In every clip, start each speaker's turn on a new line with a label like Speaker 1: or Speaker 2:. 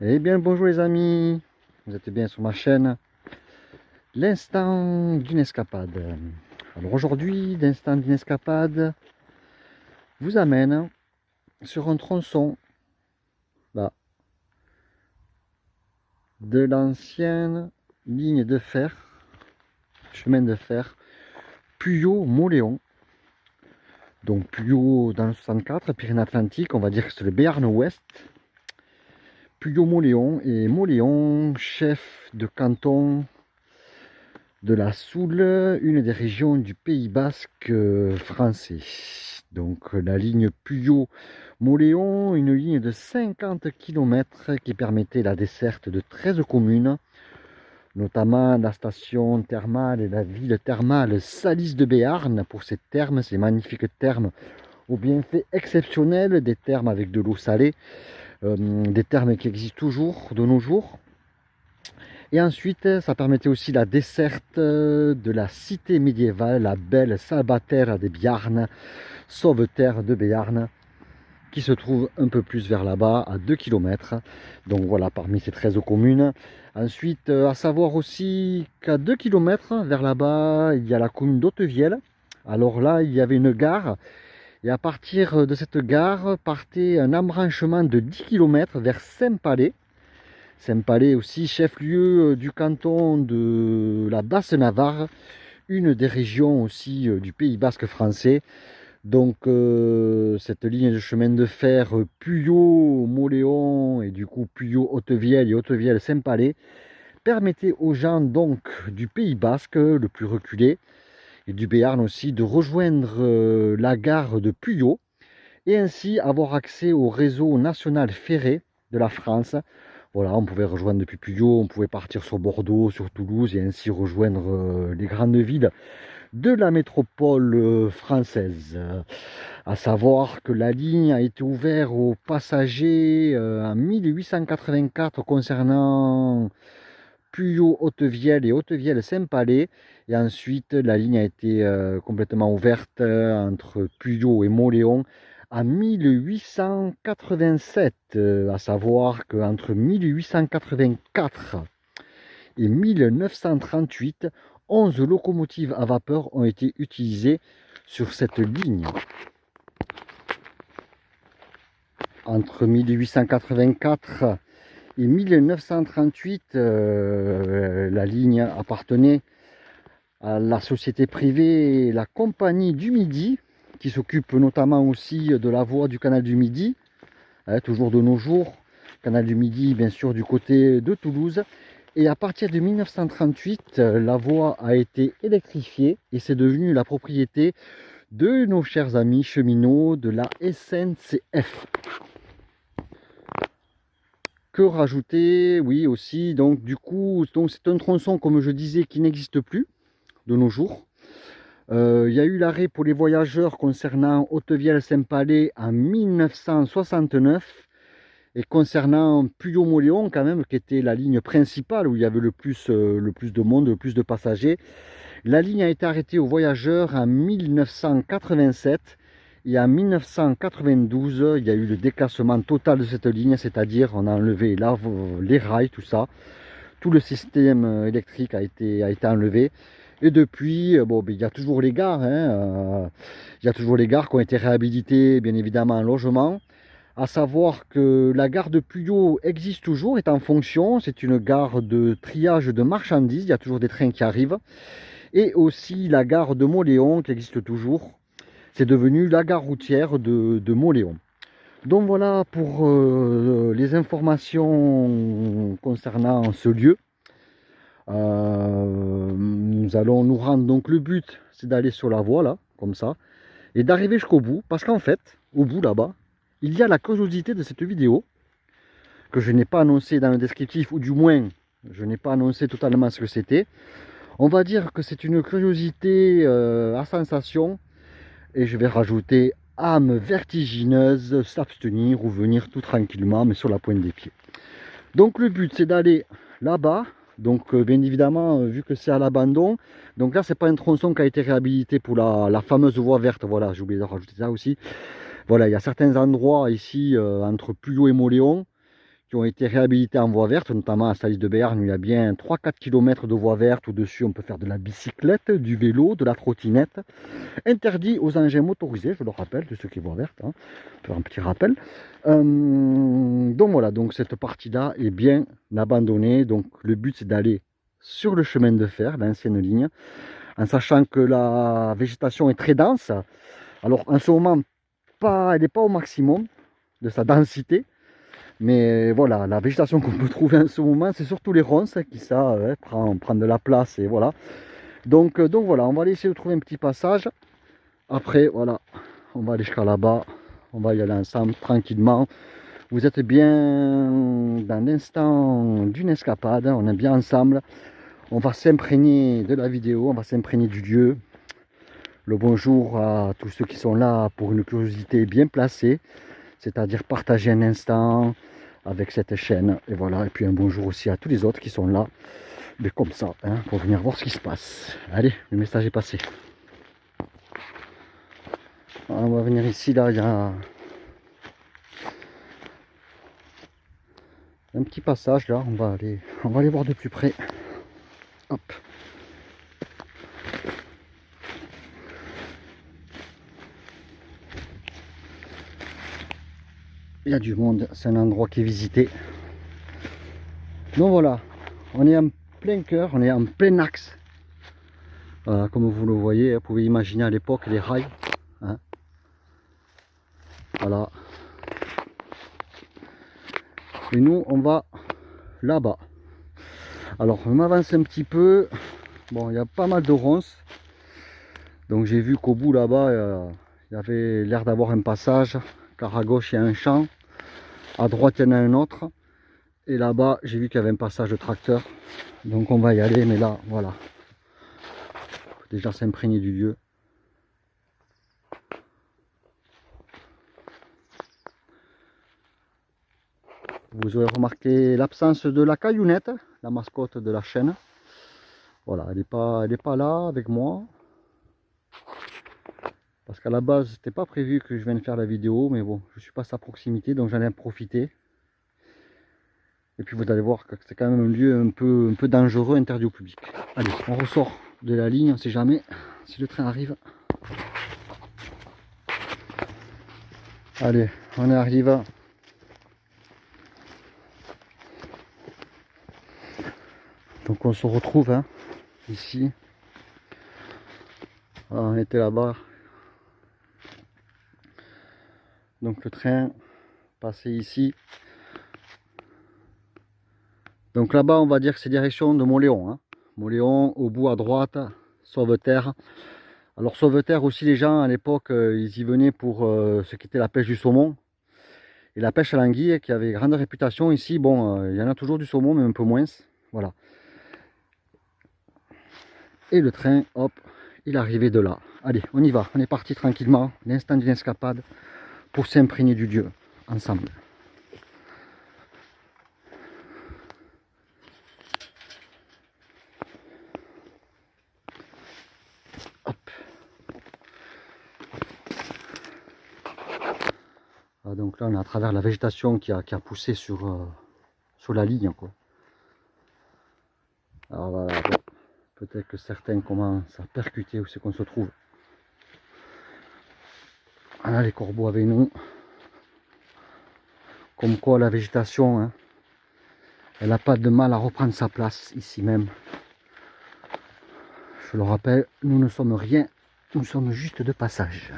Speaker 1: Eh bien bonjour les amis, vous êtes bien sur ma chaîne. L'instant d'une escapade. Alors aujourd'hui, l'instant d'une escapade vous amène sur un tronçon là, de l'ancienne ligne de fer, chemin de fer Puyo-Mauléon. Donc Puyo dans le 64, Pyrénées-Atlantiques, on va dire que c'est le Béarn Ouest. Puyo-Mauléon et Mauléon, chef de canton de la Soule, une des régions du Pays Basque français. Donc la ligne Puyo-Mauléon, une ligne de 50 km qui permettait la desserte de 13 communes, notamment la station thermale et la ville thermale Salis de Béarn pour ces thermes, ces magnifiques thermes aux bienfaits exceptionnels, des thermes avec de l'eau salée, des thermes qui existent toujours de nos jours. Et ensuite, ça permettait aussi la desserte de la cité médiévale, la belle Salvatère de Béarn, Sauveterre de Béarn, qui se trouve un peu plus vers là-bas, à 2 km. Donc voilà, parmi ces 13 communes. Ensuite, à savoir aussi qu'à 2 km vers là-bas, il y a la commune d'Hautevielle. Alors là, il y avait une gare. Et à partir de cette gare, partait un embranchement de 10 km vers Saint-Palais. Saint-Palais aussi, chef-lieu du canton de la Basse-Navarre, une des régions aussi du Pays Basque français. Donc cette ligne de chemin de fer Puyo-Mauléon et du coup Puyo-Hautevielle et Hautevielle-Saint-Palais permettait aux gens donc du Pays Basque, le plus reculé, et du Béarn aussi, de rejoindre la gare de Puyo et ainsi avoir accès au réseau national ferré de la France. Voilà, on pouvait rejoindre depuis Puyo, on pouvait partir sur Bordeaux, sur Toulouse et ainsi rejoindre les grandes villes de la métropole française. À savoir que la ligne a été ouverte aux passagers en 1884 concernant Puyo-Hautevielle et Hautevielle-Saint-Palais. Et ensuite, la ligne a été complètement ouverte entre Puyo et Mauléon en 1887, à savoir qu'entre 1884 et 1938, 11 locomotives à vapeur ont été utilisées sur cette ligne. Entre 1884 et 1938, la ligne appartenait à la société privée, la Compagnie du Midi, qui s'occupe notamment aussi de la voie du canal du Midi, toujours de nos jours. Canal du Midi, bien sûr, du côté de Toulouse. Et à partir de 1938, la voie a été électrifiée et c'est devenu la propriété de nos chers amis cheminots de la SNCF. Que rajouter? Oui, aussi, donc du coup, c'est un tronçon, comme je disais, qui n'existe plus de nos jours. Il y a eu l'arrêt pour les voyageurs concernant Hautevielle-Saint-Palais en 1969. Et concernant Puyo-Mauléon, quand même, qui était la ligne principale où il y avait le plus de monde, le plus de passagers, la ligne a été arrêtée aux voyageurs en 1987. Et en 1992, il y a eu le déclassement total de cette ligne, c'est-à-dire on a enlevé les rails, tout ça. Tout le système électrique a été enlevé. Et depuis, bon, il y a toujours les gares, il y a toujours les gares qui ont été réhabilitées, bien évidemment, en logement. À savoir que la gare de Puyo existe toujours, est en fonction. C'est une gare de triage de marchandises, il y a toujours des trains qui arrivent. Et aussi la gare de Mauléon qui existe toujours. C'est devenu la gare routière de Mauléon. Donc voilà pour les informations concernant ce lieu. Nous allons nous rendre, donc le but c'est d'aller sur la voie là, comme ça, et d'arriver jusqu'au bout, parce qu'en fait, au bout là-bas, il y a la curiosité de cette vidéo, que je n'ai pas annoncé dans le descriptif, ou du moins, je n'ai pas annoncé totalement ce que c'était. On va dire que c'est une curiosité à sensation, et je vais rajouter âme vertigineuse, s'abstenir ou venir tout tranquillement, mais sur la pointe des pieds. Donc le but c'est d'aller là-bas. Donc bien évidemment, vu que c'est à l'abandon, donc là c'est pas un tronçon qui a été réhabilité pour la fameuse voie verte. Voilà, j'ai oublié de rajouter ça aussi. Voilà, il y a certains endroits ici entre Puyo et Mauléon qui ont été réhabilités en voie verte, notamment à Salis de Béarn, où il y a bien 3-4 km de voie verte, où dessus on peut faire de la bicyclette, du vélo, de la trottinette. Interdit aux engins motorisés, je le rappelle, de ceux qui voient verte, hein, faire un petit rappel. Donc voilà, donc cette partie-là est bien abandonnée. Donc le but c'est d'aller sur le chemin de fer, l'ancienne ligne, en sachant que la végétation est très dense. Alors en ce moment, elle n'est pas au maximum de sa densité, mais voilà, la végétation qu'on peut trouver en ce moment, c'est surtout les ronces qui ça prend de la place, et voilà. Donc voilà, on va aller essayer de trouver un petit passage. Après, voilà, on va aller jusqu'à là-bas. On va y aller ensemble, tranquillement. Vous êtes bien dans l'instant d'une escapade. On est bien ensemble. On va s'imprégner de la vidéo. On va s'imprégner du lieu. Le bonjour à tous ceux qui sont là pour une curiosité bien placée. C'est-à-dire partager un instant avec cette chaîne. Et voilà. Et puis un bonjour aussi à tous les autres qui sont là. Mais comme ça, hein, pour venir voir ce qui se passe. Allez, le message est passé. On va venir ici, là, il y a un petit passage, là, on va aller voir de plus près. Hop. Il y a du monde, c'est un endroit qui est visité. Donc voilà, on est en plein cœur, on est en plein axe. Comme vous le voyez, vous pouvez imaginer à l'époque les rails. Hein. Voilà. Et nous, on va là-bas. Alors, je m'avance un petit peu. Bon, il y a pas mal de ronces. Donc j'ai vu qu'au bout là-bas, il y avait l'air d'avoir un passage. Car à gauche, il y a un champ. À droite, il y en a un autre. Et là-bas, j'ai vu qu'il y avait un passage de tracteur. Donc on va y aller. Mais là, voilà. Faut déjà s'imprégner du lieu. Vous aurez remarqué l'absence de la caillounette, la mascotte de la chaîne. Voilà, elle est pas là avec moi. Parce qu'à la base, c'était pas prévu que je vienne faire la vidéo, mais bon, je suis pas à sa proximité, donc j'en ai profité. Et puis vous allez voir que c'est quand même un lieu un peu dangereux, interdit au public. Allez, on ressort de la ligne, on sait jamais si le train arrive. Allez, on arrive. Donc on se retrouve hein, ici. Voilà, on était là-bas. Donc le train passait ici. Donc là-bas, on va dire que c'est direction de Mauléon. Hein. Mauléon, au bout à droite, Sauveterre. Alors Sauveterre aussi, les gens à l'époque, ils y venaient pour ce qui était la pêche du saumon. Et la pêche à l'anguille, qui avait grande réputation ici. Bon, il y en a toujours du saumon, mais un peu moins. Voilà. Et le train, hop, il arrivait de là. Allez, on y va. On est parti tranquillement, l'instant d'une escapade, pour s'imprégner du Dieu, ensemble. Hop. Ah, donc là, on est à travers la végétation qui a poussé sur la ligne, quoi. Alors voilà, bon, peut-être que certains commencent à percuter où c'est qu'on se trouve. Voilà les corbeaux avec nous. Comme quoi la végétation, hein, elle n'a pas de mal à reprendre sa place ici même. Je le rappelle, nous ne sommes rien, nous sommes juste de passage.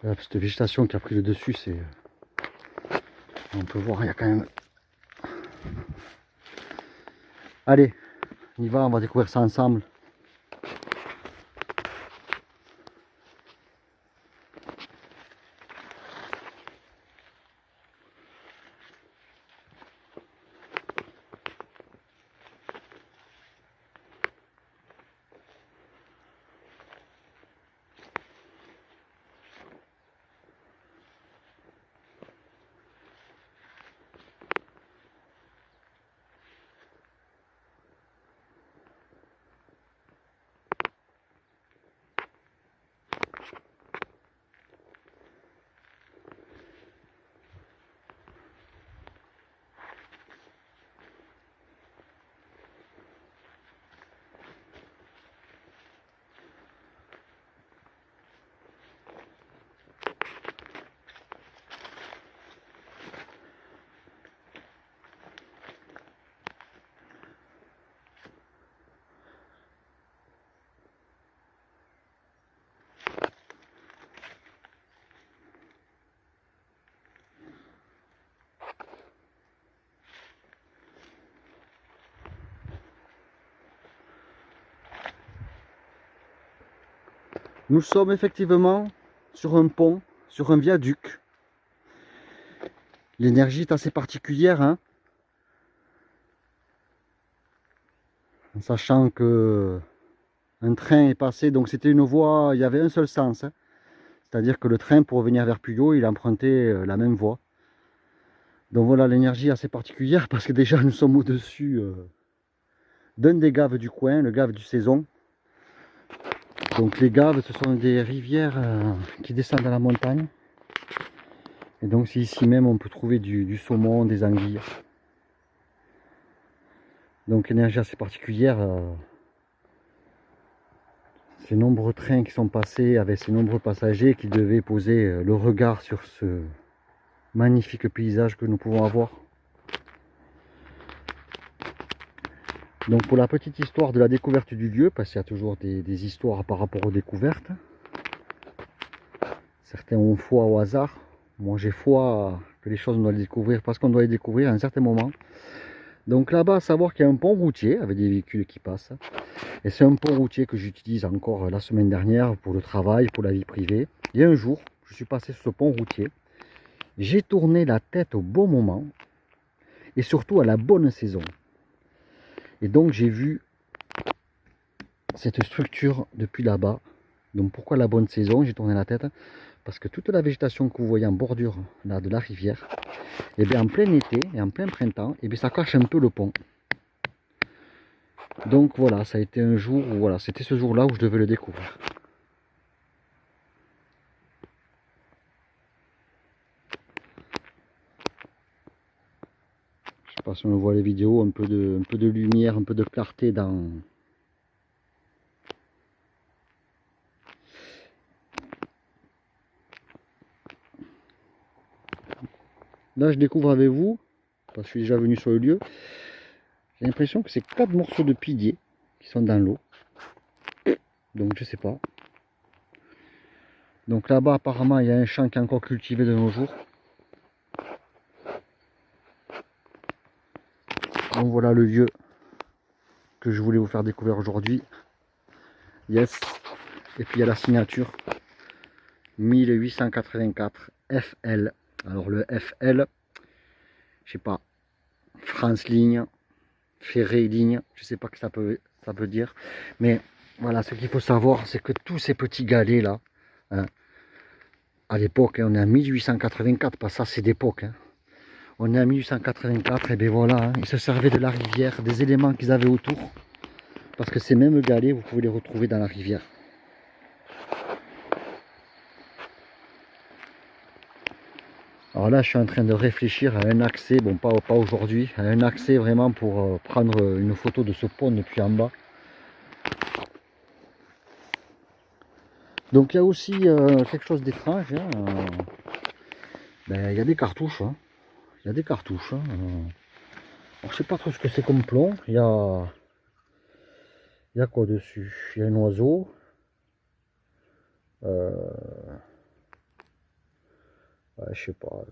Speaker 1: Cette végétation qui a pris le dessus, c'est... On peut voir, il y a quand même... Allez, on y va, on va découvrir ça ensemble. Nous sommes effectivement sur un pont, sur un viaduc. L'énergie est assez particulière, hein, en sachant que un train est passé, donc c'était une voie, il y avait un seul sens, hein. C'est-à-dire que le train pour revenir vers Puyo, il empruntait la même voie. Donc voilà, l'énergie est assez particulière parce que déjà nous sommes au-dessus d'un des gaves du coin, le gave du Saison. Donc les gaves, ce sont des rivières qui descendent à la montagne. Et donc c'est ici même on peut trouver du saumon, des anguilles. Donc énergie assez particulière. Ces nombreux trains qui sont passés avec ces nombreux passagers qui devaient poser le regard sur ce magnifique paysage que nous pouvons avoir. Donc pour la petite histoire de la découverte du lieu, parce qu'il y a toujours des histoires par rapport aux découvertes. Certains ont foi au hasard. Moi j'ai foi que les choses on doit les découvrir parce qu'on doit les découvrir à un certain moment. Donc là-bas, à savoir qu'il y a un pont routier avec des véhicules qui passent. Et c'est un pont routier que j'utilise encore la semaine dernière pour le travail, pour la vie privée. Et un jour, je suis passé sur ce pont routier. J'ai tourné la tête au bon moment et surtout à la bonne saison. Et donc j'ai vu cette structure depuis là-bas. Donc pourquoi la bonne saison? J'ai tourné la tête parce que toute la végétation que vous voyez en bordure là, de la rivière, et bien en plein été et en plein printemps, et bien ça cache un peu le pont. Donc voilà, ça a été un jour où voilà, c'était ce jour-là où je devais le découvrir. Je sais pas si on voit les vidéos, un peu de lumière, un peu de clarté dans... Là je découvre avec vous, parce que je suis déjà venu sur le lieu, j'ai l'impression que c'est 4 morceaux de piliers qui sont dans l'eau. Donc je sais pas. Donc là-bas apparemment il y a un champ qui est encore cultivé de nos jours. Donc voilà le lieu que je voulais vous faire découvrir aujourd'hui. Yes. Et puis il y a la signature 1884 FL. Alors le FL, je sais pas, France Ligne, Ferré Ligne, je sais pas ce que ça peut dire. Mais voilà, ce qu'il faut savoir, c'est que tous ces petits galets là, hein, à l'époque, on est en 1884, pas ça c'est d'époque. Hein. On est en 1884, et bien voilà, hein, ils se servaient de la rivière, des éléments qu'ils avaient autour. Parce que ces mêmes galets, vous pouvez les retrouver dans la rivière. Alors là, je suis en train de réfléchir à un accès, bon pas aujourd'hui, à un accès vraiment pour prendre une photo de ce pont depuis en bas. Donc il y a aussi quelque chose d'étrange, hein, ben, il y a des cartouches, hein. Il y a des cartouches. Hein, alors, je sais pas trop ce que c'est comme plomb, il y a quoi dessus? Il y a un oiseau. Ouais, je sais pas.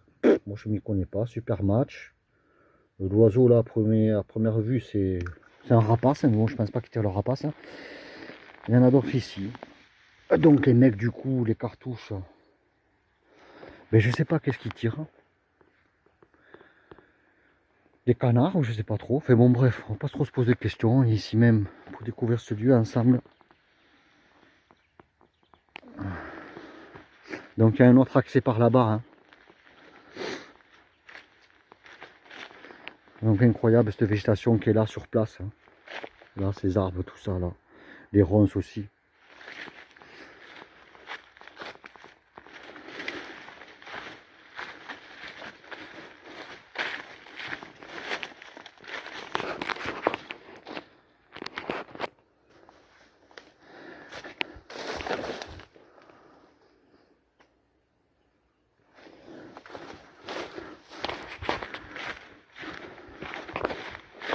Speaker 1: Moi, je m'y connais pas. Super match. L'oiseau, là, à première vue, c'est un rapace. Hein. Bon, je pense pas qu'il tire le rapace. Hein. Il y en a d'autres ici. Donc, les mecs, du coup, les cartouches. Mais je sais pas qu'est-ce qu'ils tirent. Des canards ou je sais pas trop. Enfin bon, bref, on va pas trop se poser de questions. Ici même, pour découvrir ce lieu ensemble. Donc, il y a un autre accès par là-bas. Hein. Donc, incroyable cette végétation qui est là sur place. Hein. Là, ces arbres, tout ça, là. Les ronces aussi.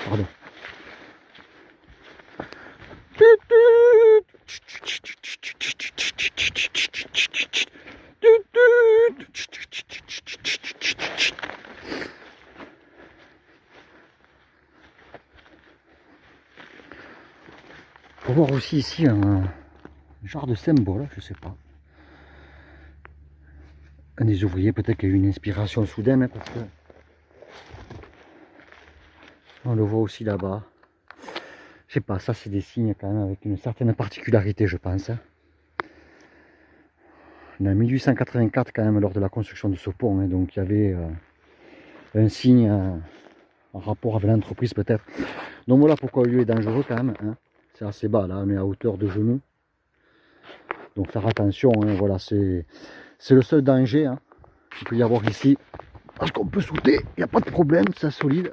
Speaker 1: Pardon. Faut voir aussi ici un genre de symbole, je sais pas. Un des ouvriers, peut-être qu'il y a eu une inspiration soudaine, hein, parce que on le voit aussi là-bas. Je sais pas, ça c'est des signes quand même avec une certaine particularité, je pense. Hein. On est en 1884 quand même lors de la construction de ce pont, hein, donc il y avait un signe en rapport avec l'entreprise peut-être. Donc voilà pourquoi le lieu est dangereux quand même. Hein. C'est assez bas là, on est à hauteur de genoux. Donc faire attention, hein, voilà, c'est le seul danger hein, qu'il peut y avoir ici. Parce qu'on peut sauter, il n'y a pas de problème, c'est solide.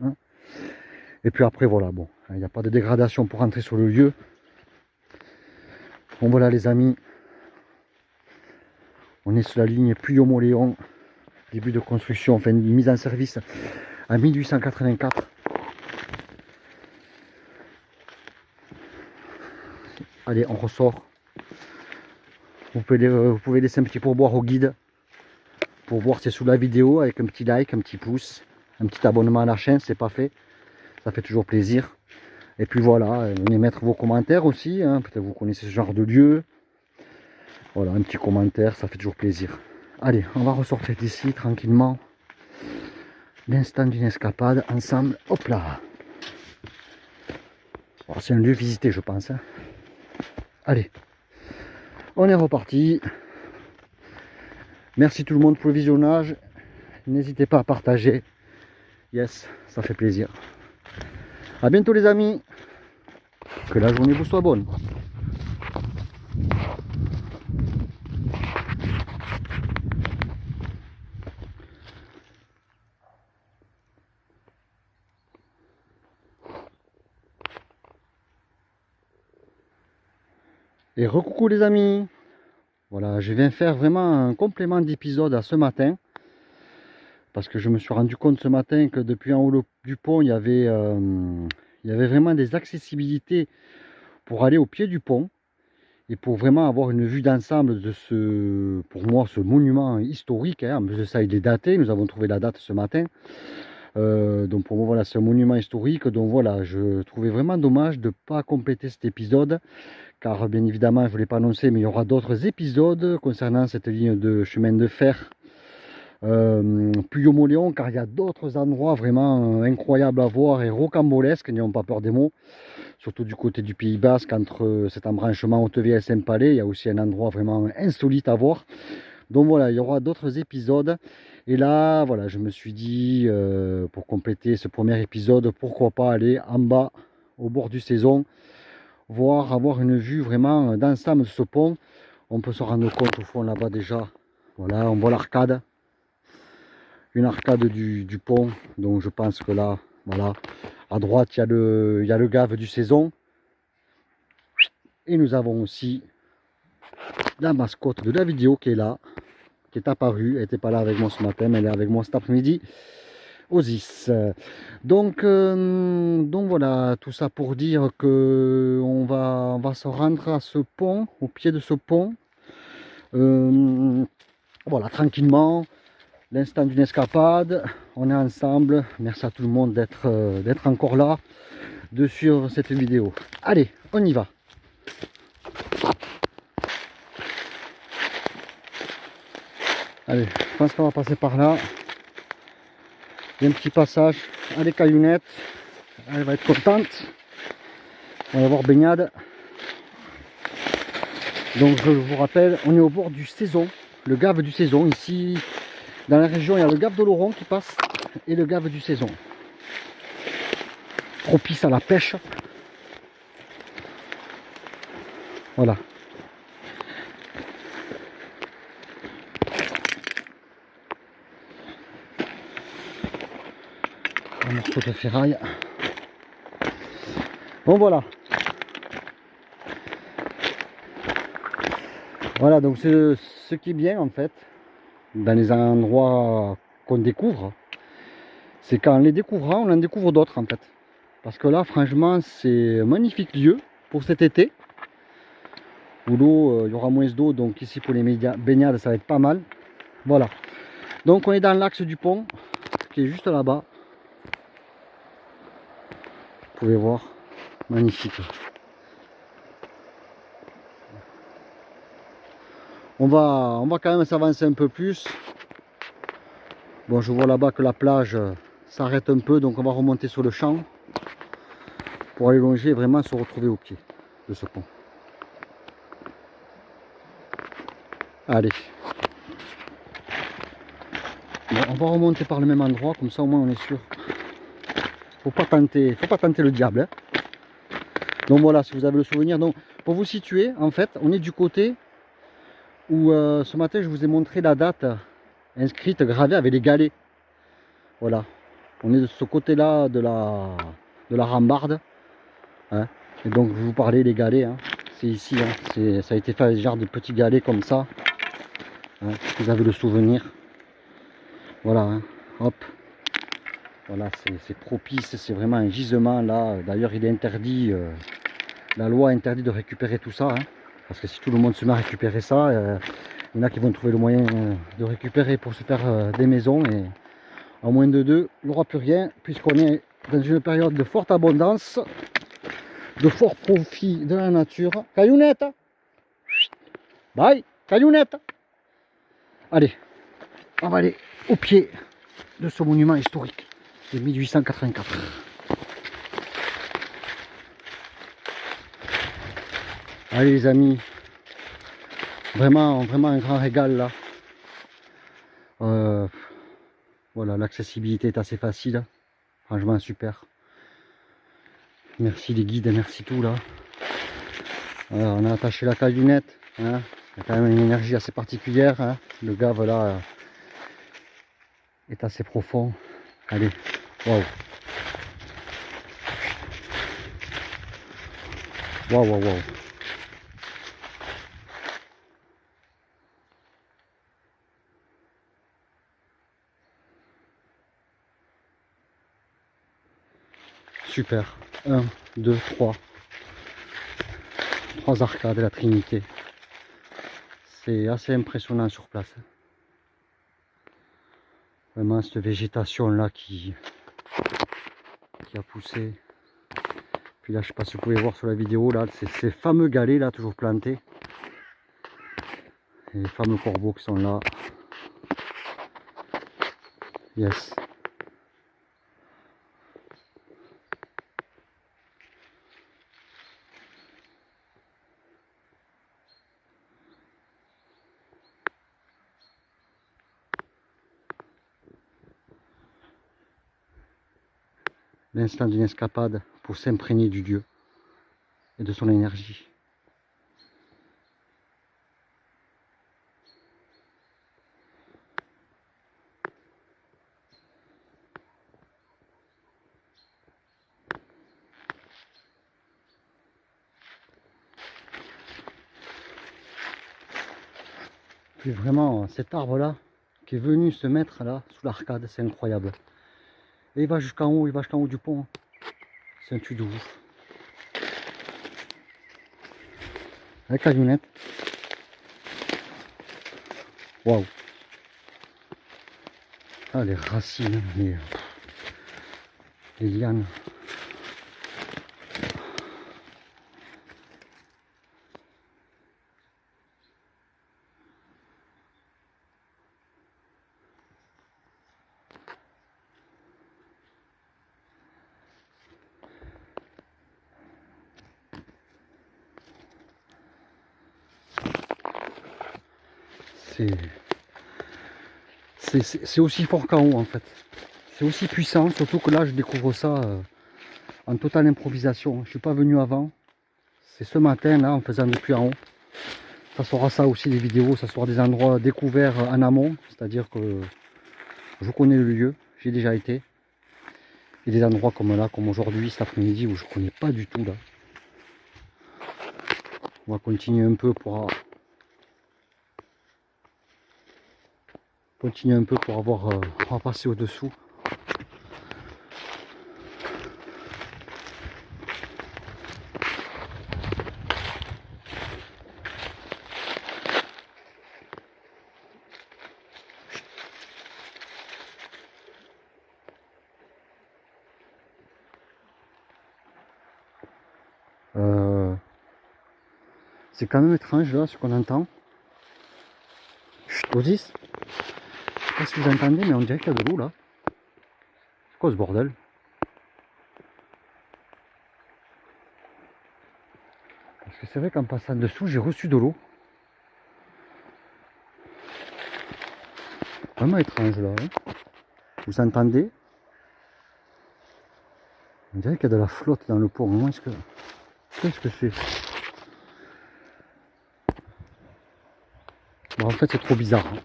Speaker 1: Hein. Et puis après voilà, bon, il n'y a pas de dégradation pour entrer sur le lieu. Bon voilà les amis, on est sur la ligne Puyo-Mauléon, début de construction, enfin mise en service en 1884. Allez, on ressort. Vous pouvez laisser un petit pourboire au guide pour voir c'est sous la vidéo avec un petit like, un petit pouce, un petit abonnement à la chaîne, c'est pas fait. Ça fait toujours plaisir. Et puis voilà, venez mettre vos commentaires aussi. Hein. Peut-être vous connaissez ce genre de lieu. Voilà, un petit commentaire, ça fait toujours plaisir. Allez, on va ressortir d'ici tranquillement. L'instant d'une escapade ensemble. Hop là. C'est un lieu visité, je pense. Hein. Allez, on est reparti. Merci tout le monde pour le visionnage. N'hésitez pas à partager. Yes, ça fait plaisir. A bientôt les amis. Que la journée vous soit bonne. Et recoucou les amis. Voilà, je viens faire vraiment un complément d'épisode à ce matin. Parce que je me suis rendu compte ce matin que depuis en haut du pont, il y avait vraiment des accessibilités pour aller au pied du pont. Et pour vraiment avoir une vue d'ensemble de ce, pour moi, ce monument historique. Hein. En plus de ça, il est daté. Nous avons trouvé la date ce matin. Donc pour moi, voilà, c'est un monument historique. Donc voilà, je trouvais vraiment dommage de ne pas compléter cet épisode. Car bien évidemment, je ne voulais pas annoncer, mais il y aura d'autres épisodes concernant cette ligne de chemin de fer Puyo-Mauléon, car il y a d'autres endroits vraiment incroyables à voir et rocambolesques, n'ayons pas peur des mots, surtout du côté du Pays Basque, entre cet embranchement Hauteville et Saint-Palais, il y a aussi un endroit vraiment insolite à voir. Donc voilà, il y aura d'autres épisodes. Et là, voilà, je me suis dit, pour compléter ce premier épisode, pourquoi pas aller en bas, au bord du Saison, voir, avoir une vue vraiment d'ensemble de ce pont. On peut se rendre compte au fond là-bas déjà. Voilà, on voit l'arcade. Une arcade du pont. Donc je pense que là, voilà, à droite, il y a le gave du Saison. Et nous avons aussi la mascotte de la vidéo qui est là, qui est apparue. Elle n'était pas là avec moi ce matin, mais elle est avec moi cet après-midi. Osis. Donc voilà, tout ça pour dire que on va se rendre à ce pont, au pied de ce pont. Voilà, tranquillement. l'instant d'une escapade. On est ensemble. Merci à tout le monde d'être encore là, de suivre cette vidéo. Allez, on y va. Allez, je pense qu'on va passer par là. Il y a un petit passage. Allez, Caillounette. Elle va être contente. On va voir baignade. Donc je vous rappelle, on est au bord du Saison, le gave du Saison. Ici, dans la région, il y a le gave d'Oloron qui passe et le gave du Saison. Propice à la pêche. Voilà. Un morceau de ferraille. Bon voilà. Voilà, donc ce qui est bien en fait, dans les endroits qu'on découvre, c'est qu'en les découvrant, on en découvre d'autres en fait. Parce que là, franchement, c'est un magnifique lieu pour cet été. Où l'eau, il y aura moins d'eau, donc ici pour les baignades, ça va être pas mal. Voilà. Donc on est dans l'axe du pont, qui est juste là-bas. Vous pouvez voir, magnifique. On va quand même s'avancer un peu plus. Bon, je vois là-bas que la plage s'arrête un peu, donc on va remonter sur le champ pour aller longer et vraiment se retrouver au pied de ce pont. Allez. Bon, on va remonter par le même endroit, comme ça au moins on est sûr. Faut pas tenter le diable. Hein. Donc voilà, si vous avez le souvenir. Donc pour vous situer, en fait, on est du côté où ce matin je vous ai montré la date inscrite, gravée avec les galets. Voilà. On est de ce côté-là de la rambarde. Hein. Et donc je vous parlais des galets. Hein. C'est ici. Hein. Ça a été fait avec genre de petits galets comme ça. Hein. Si vous avez le souvenir. Voilà. Hein. Hop. Voilà, c'est propice, c'est vraiment un gisement là. D'ailleurs, il est interdit, la loi interdit de récupérer tout ça. Hein, parce que si tout le monde se met à récupérer ça, il y en a qui vont trouver le moyen de récupérer pour se faire des maisons. Et en moins de deux, il n'y aura plus rien, puisqu'on est dans une période de forte abondance, de fort profit de la nature. Caillounette! Bye! Caillounette! Allez, on va aller au pied de ce monument historique de 1884. Allez les amis, vraiment un grand régal là. Voilà, l'accessibilité est assez facile, franchement super. Merci les guides, merci tout là. On a attaché la caillounette, hein. Il y a quand même une énergie assez particulière. Hein. Le gave là est assez profond. Allez, waouh. Waouh, waouh, waouh. Super. 1, 2, 3. 3 arcades de la Trinité. C'est assez impressionnant sur place. Vraiment cette végétation là qui a poussé. Puis là, je sais pas si vous pouvez voir sur la vidéo, là, c'est ces fameux galets là, toujours plantés. Et les fameux corbeaux qui sont là. Yes. L'instant d'une escapade pour s'imprégner du Dieu et de son énergie. Puis vraiment, cet arbre là qui est venu se mettre là sous l'arcade, c'est incroyable. Et il va jusqu'en haut, du pont. C'est un truc de ouf. Avec la lunette. Waouh. Ah, les racines, les lianes. C'est aussi fort qu'en haut en fait. C'est aussi puissant, surtout que là je découvre ça en totale improvisation. Je suis pas venu avant. C'est ce matin là en faisant depuis en haut. Ça sera ça aussi des vidéos, ça sera des endroits découverts en amont. C'est-à-dire que je connais le lieu, j'ai déjà été. Et des endroits comme là, comme aujourd'hui, cet après-midi, où je connais pas du tout là. On va continuer un peu pour avoir on va passer au-dessous. C'est quand même étrange là ce qu'on entend. Chut, Osis, je sais pas si vous entendez, mais on dirait qu'il y a de l'eau là. C'est quoi ce bordel? Parce que c'est vrai qu'en passant dessous, j'ai reçu de l'eau. Vraiment étrange là. Hein, vous entendez? On dirait qu'il y a de la flotte dans le pont. Qu'est-ce que c'est? Bon, en fait, c'est trop bizarre. Hein.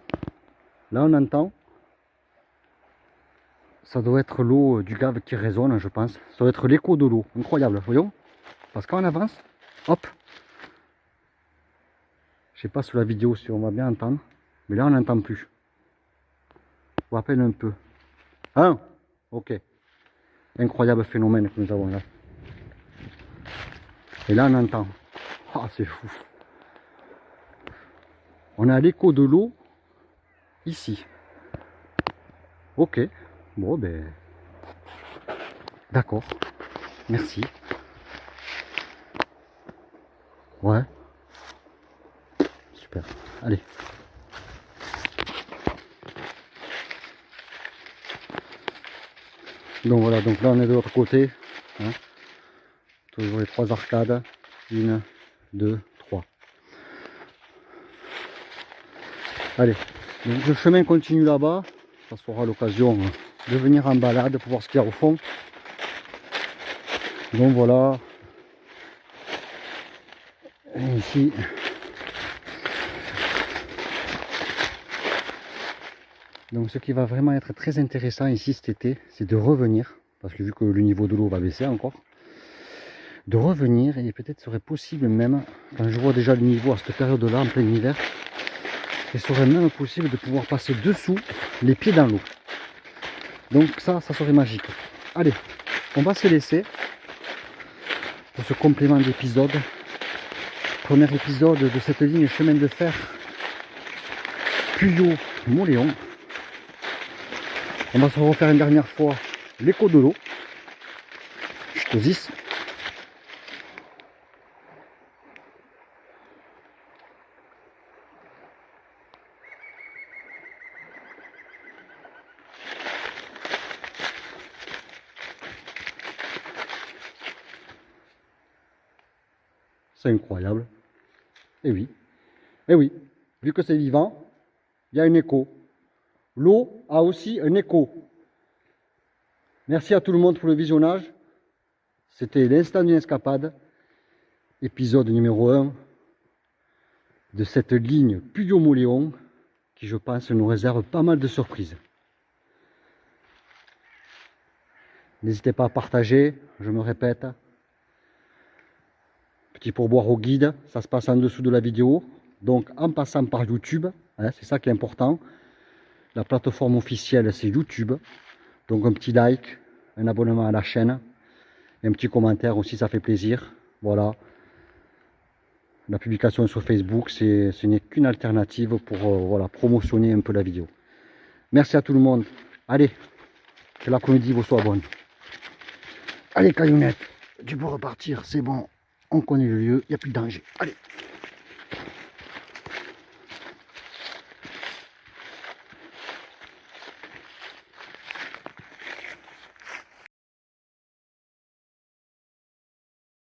Speaker 1: Là, on entend. Ça doit être l'eau du gave qui résonne, je pense. Ça doit être l'écho de l'eau. Incroyable, voyons. Parce qu'on avance, hop. Je sais pas sur la vidéo si on va bien entendre. Mais là, on n'entend plus. On rappelle un peu. Hein? Ok. Incroyable phénomène que nous avons là. Et là, on entend. Ah, c'est fou. On a l'écho de l'eau ici. Ok. Bon, ben... D'accord. Merci. Ouais. Super. Allez. Donc voilà, donc là on est de l'autre côté. Hein. Toujours les trois arcades. 1, 2, 3. Allez. Donc le chemin continue là-bas. Ça sera l'occasion de venir en balade pour voir ce qu'il y a au fond. Donc voilà. Et ici. Donc ce qui va vraiment être très intéressant ici cet été, c'est de revenir, parce que vu que le niveau de l'eau va baisser encore, de revenir, et peut-être serait possible même, quand je vois déjà le niveau à cette période-là, en plein hiver, il serait même possible de pouvoir passer dessous, les pieds dans l'eau. Donc ça serait magique. Allez, on va se laisser pour ce complément d'épisode. Premier épisode de cette ligne chemin de fer Puyo-Mauléon. On va se refaire une dernière fois l'écho de l'eau. Osis. C'est incroyable. Et oui. Et oui. Vu que c'est vivant, il y a un écho. L'eau a aussi un écho. Merci à tout le monde pour le visionnage. C'était l'instant d'une escapade. Épisode numéro 1 de cette ligne Puyo-Mauléon qui, je pense, nous réserve pas mal de surprises. N'hésitez pas à partager, je me répète. Petit pourboire au guide, ça se passe en dessous de la vidéo. Donc en passant par YouTube, hein, c'est ça qui est important. La plateforme officielle, c'est YouTube. Donc un petit like, un abonnement à la chaîne, et un petit commentaire aussi, ça fait plaisir. Voilà. La publication sur Facebook, ce n'est qu'une alternative pour voilà, promotionner un peu la vidéo. Merci à tout le monde. Allez, que l'après-midi vous soit bonne. Allez, Caillounette, tu peux repartir, c'est bon. On connaît le lieu, il n'y a plus de danger. Allez.